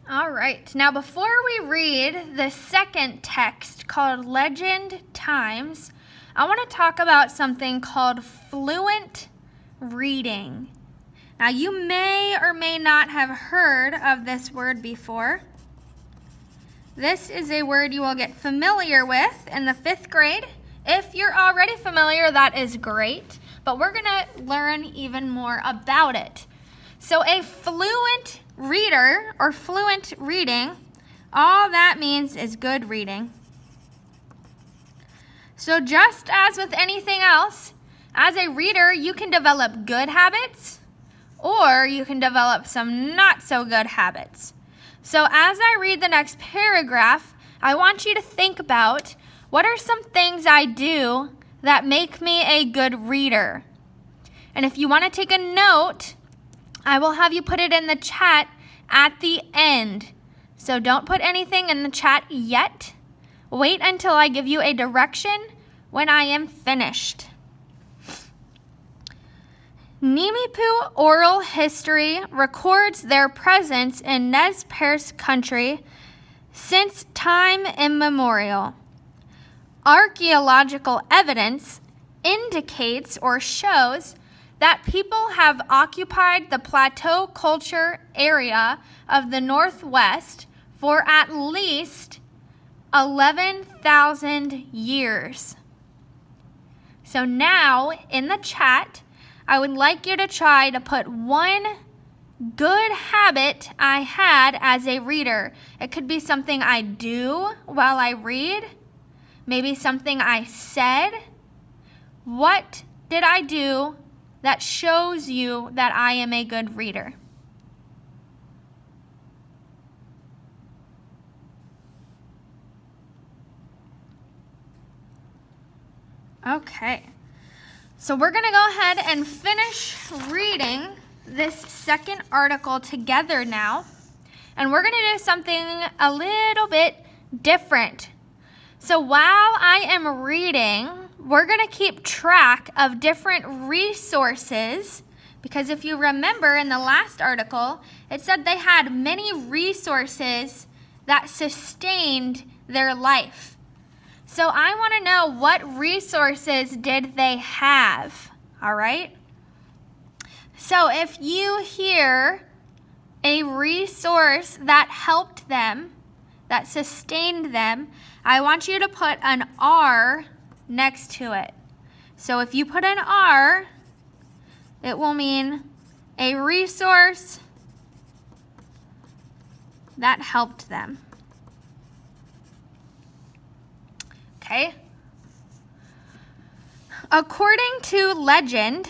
All right, now before we read the second text called Legend Times, I want to talk about something called fluent reading. Now you may or may not have heard of this word before. This is a word you will get familiar with in the 5th grade. If you're already familiar, that is great, but we're going to learn even more about it. So a fluent reader or fluent reading, all that means is good reading. So just as with anything else, as a reader, you can develop good habits or you can develop some not so good habits. So as I read the next paragraph, I want you to think about what are some things I do that make me a good reader. And if you want to take a note, I will have you put it in the chat at the end. So don't put anything in the chat yet. Wait until I give you a direction when I am finished. Nimipu oral history records their presence in Nez Perce country since time immemorial. Archaeological evidence indicates or shows that people have occupied the plateau culture area of the Northwest for at least 11,000 years. So now in the chat, I would like you to try to put one good habit I had as a reader. It could be something I do while I read, maybe something I said. What did I do that shows you that I am a good reader? Okay, so we're going to go ahead and finish reading this second article together now, and we're going to do something a little bit different. So while I am reading, we're going to keep track of different resources, because if you remember in the last article, it said they had many resources that sustained their life. So I want to know, what resources did they have? All right? So if you hear a resource that helped them, that sustained them, I want you to put an R next to it. So if you put an R, it will mean a resource that helped them. Okay? According to legend,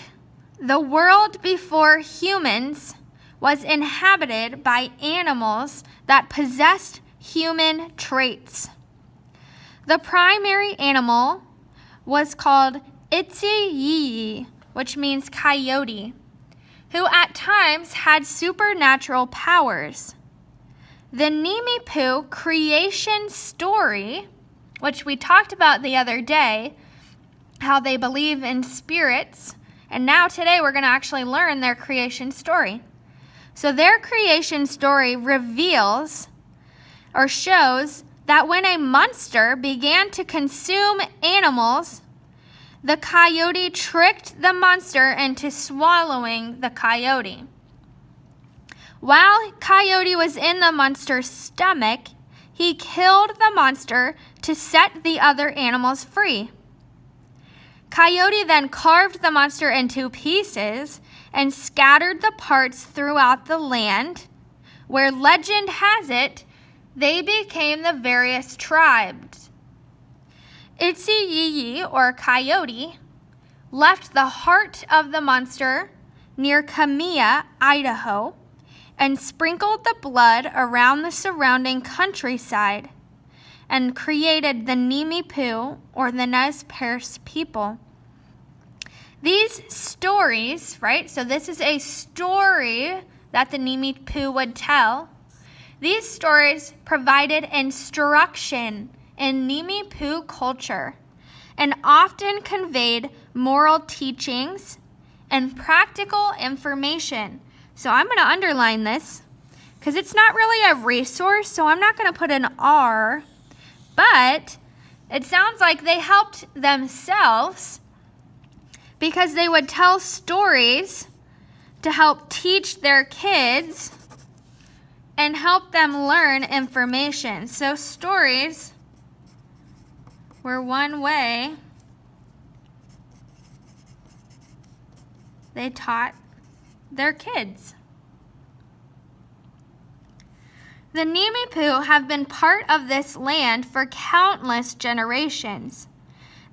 the world before humans was inhabited by animals that possessed human traits. The primary animal was called Itsi-yi, which means coyote, who at times had supernatural powers. The Nimipu creation story, which we talked about the other day, how they believe in spirits, and now today we're going to actually learn their creation story. So their creation story reveals or shows that when a monster began to consume animals, the coyote tricked the monster into swallowing the coyote. While coyote was in the monster's stomach, he killed the monster to set the other animals free. Coyote then carved the monster into pieces and scattered the parts throughout the land, where legend has it, they became the various tribes. Itsi-yi, or coyote, left the heart of the monster near Kamiah, Idaho, and sprinkled the blood around the surrounding countryside and created the Nimipu, or the Nez Perce people. These stories, right, so this is a story that the Nimipu would tell. These stories provided instruction in Nimipu culture and often conveyed moral teachings and practical information. So I'm going to underline this. because it's not really a resource, so I'm not going to put an R, but it sounds like they helped themselves because they would tell stories to help teach their kids and help them learn information. So stories were one way they taught their kids. The Nimipu have been part of this land for countless generations.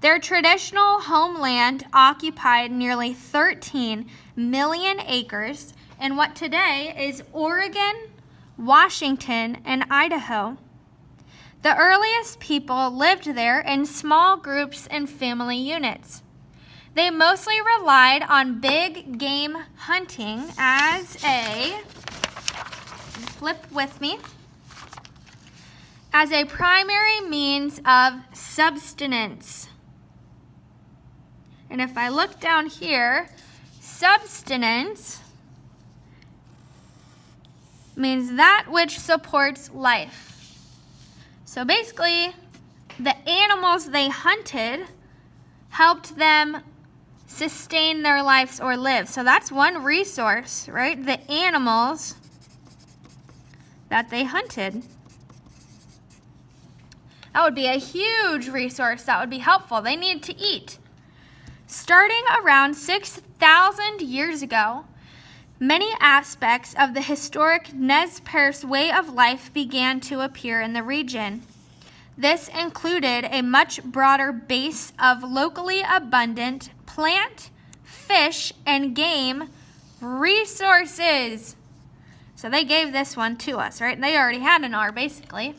Their traditional homeland occupied nearly 13 million acres in what today is Oregon, Washington, and Idaho. The earliest people lived there in small groups and family units. They mostly relied on big game hunting as a, flip with me, as a primary means of subsistence. And if I look down here, subsistence means that which supports life. So basically, the animals they hunted helped them sustain their lives or live. So that's one resource, right? The animals that they hunted. That would be a huge resource that would be helpful. They need to eat. Starting around 6,000 years ago, many aspects of the historic Nez Perce way of life began to appear in the region. This included a much broader base of locally abundant plant, fish, and game resources. So they gave this one to us, right? They already had an R, basically.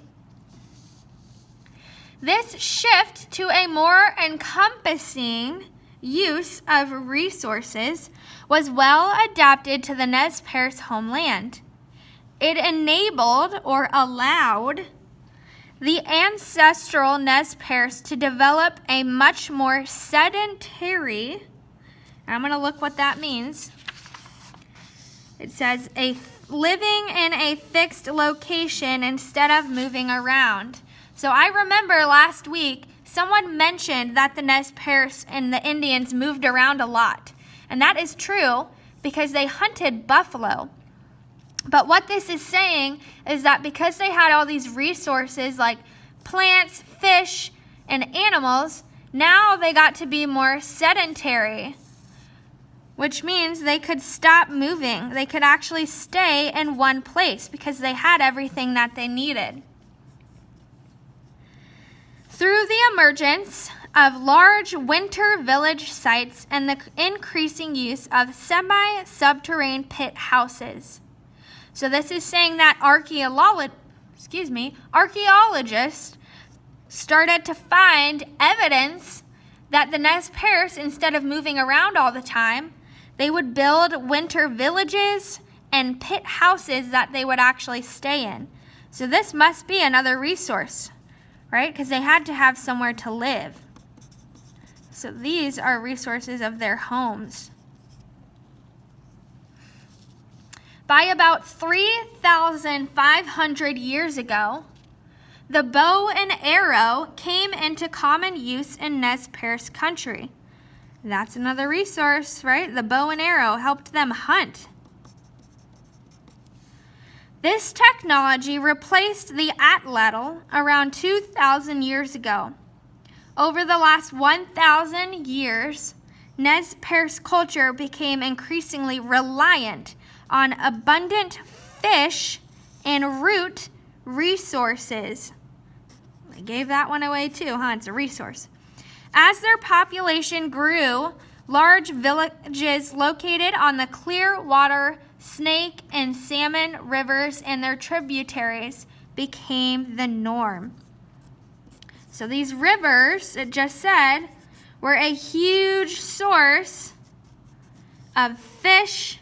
This shift to a more encompassing use of resources was well adapted to the Nez Perce homeland. It enabled or allowed the ancestral Nez Perce to develop a much more sedentary, I'm going to look what that means. It says living in a fixed location instead of moving around. So I remember last week someone mentioned that the Nez Perce and the Indians moved around a lot. And that is true because they hunted buffalo. But what this is saying is that because they had all these resources like plants, fish, and animals, now they got to be more sedentary, which means they could stop moving. They could actually stay in one place because they had everything that they needed. Through the emergence of large winter village sites and the increasing use of semi-subterranean pit houses. So this is saying that archaeologists started to find evidence that the Nez Perce, instead of moving around all the time, they would build winter villages and pit houses that they would actually stay in. So this must be another resource, right? Because they had to have somewhere to live. So these are resources of their homes. By about 3,500 years ago, the bow and arrow came into common use in Nez Perce country. That's another resource, right? The bow and arrow helped them hunt. This technology replaced the atlatl around 2,000 years ago. Over the last 1,000 years, Nez Perce culture became increasingly reliant on abundant fish and root resources. I gave that one away too, huh? It's a resource. As their population grew, large villages located on the Clearwater, Snake, and Salmon rivers and their tributaries became the norm. So these rivers, it just said, were a huge source of fish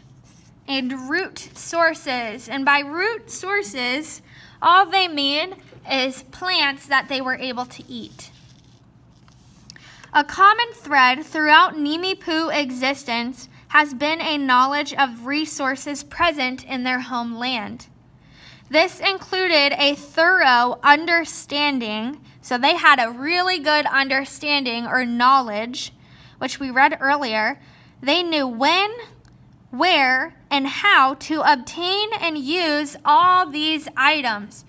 and root sources. And by root sources, all they mean is plants that they were able to eat. A common thread throughout Nimipu existence has been a knowledge of resources present in their homeland. This included a thorough understanding, so they had a really good understanding or knowledge, which we read earlier. They knew when, where, and how to obtain and use all these items.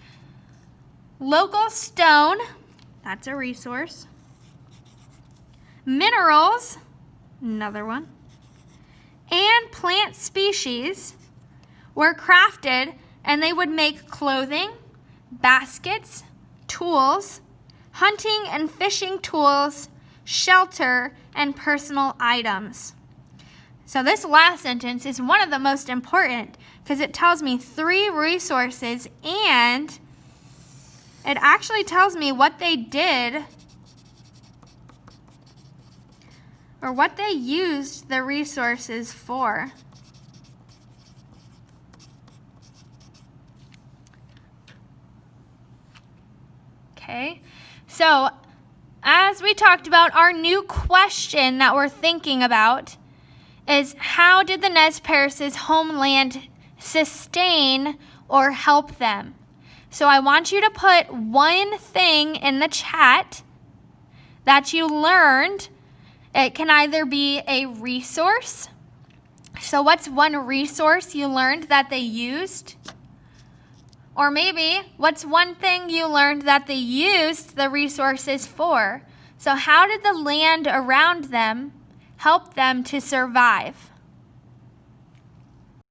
Local stone, that's a resource. Minerals, another one. And plant species were crafted, and they would make clothing, baskets, tools, hunting and fishing tools, shelter, and personal items. So this last sentence is one of the most important because it tells me 3 resources, and it actually tells me what they did or what they used the resources for. Okay, so as we talked about, our new question that we're thinking about is, how did the Nez Perces homeland sustain or help them? So I want you to put one thing in the chat that you learned. It can either be a resource. So what's one resource you learned that they used? Or maybe, what's one thing you learned that they used the resources for? So how did the land around them help them to survive?